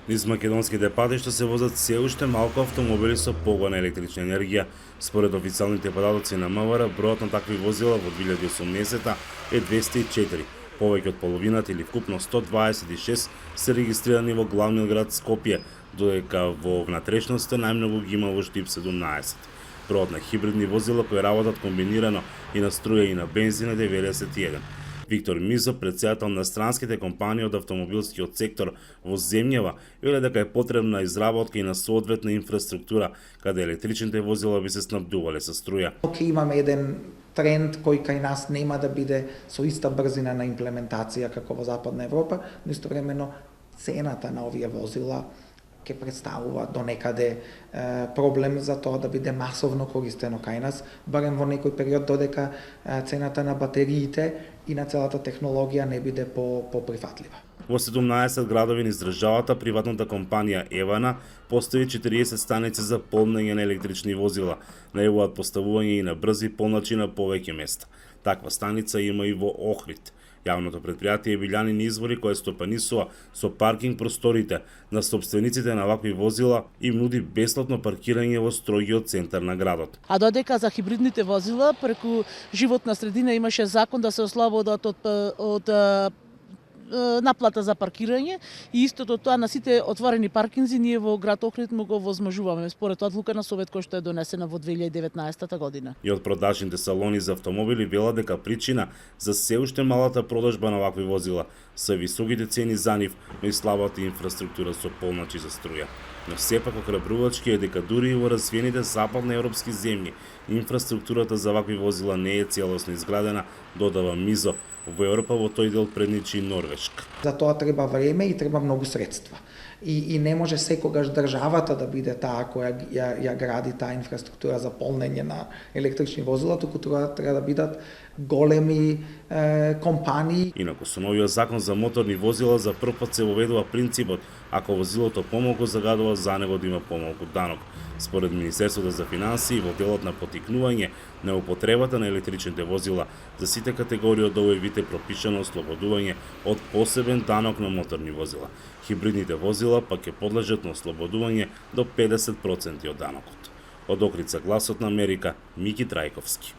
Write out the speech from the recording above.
Низ македонските патишта се возат се уште малку автомобили со погон на електрична енергија. Според официјалните податоци на МВР, бројот на такви возила во 2018 е 204. Повеќе од половината или вкупно 126 се регистрирани во главниот град Скопје, додека во внатрешноста најмногу ги има во Штип 17. Бројот на хибридни возила кои работат комбинирано и на струја и на бензин е 91. Виктор Мизо, председател на странските компании од автомобилскиот сектор во земјава, вели дека е потребна изработка и на соодветна инфраструктура каде електричните возила би се снабдувале со струја. Ќе имаме еден тренд кој кај нас нема да биде со иста брзина на имплементација како во Западна Европа, но истовремено цената на овие возила ќе представува до некаде проблем за тоа да биде масовно користено кај нас, барем во некој период додека цената на батериите и на целата технологија не биде поприфатлива. Во 17 градови низ државата, приватната компанија Евана постави 40 станици за полнење на електрични возила, најавуваат поставување и на брзи полначи на повеќе места. Таква станица има и во Охрид. Јавното претпријатие Билјанин извори кое стопанисува со паркинг просторите на собствениците на вакви возила им нуди бесплатно паркирање во строгиот центар на градот. А додека за хибридните возила преку животна средина имаше закон да се ослободат од наплата за паркирање и истото тоа на сите отворени паркинзи ние во град Охрид му го возможуваме според одлука на Совет која што е донесена во 2019 година. И од продажните салони за автомобили велат дека причина за се уште малата продажба на вакви возила се високите цени за нив, но и слабата инфраструктура со полначи за струја. Но сепак охрабрувачки е дека дури и во развиените западноевропски земји инфраструктурата за вакви возила не е целосно изградена, додава Мизо. Во Европа во тој дел предничи Норвешка. За тоа треба време и треба многу средства. И не може секогаш државата да биде таа која ја гради таа инфраструктура за полнење на електрични возила, туку треба да бидат големи компании. Инаку со новиот закон за моторни возила за прв пат се воведува принципот ако возилото помалку загадува, за него да има помалку данок. Според Министерството за финансии, во делот на поттикнување на употребата на електричните возила, за сите категории од овој вид е пропишано ослободување од посебен данок на моторни возила. Хибридните возила пак ќе подлежат на ослободување до 50% од данокот. Од Охрид, Гласот на Америка, Мики Трајковски.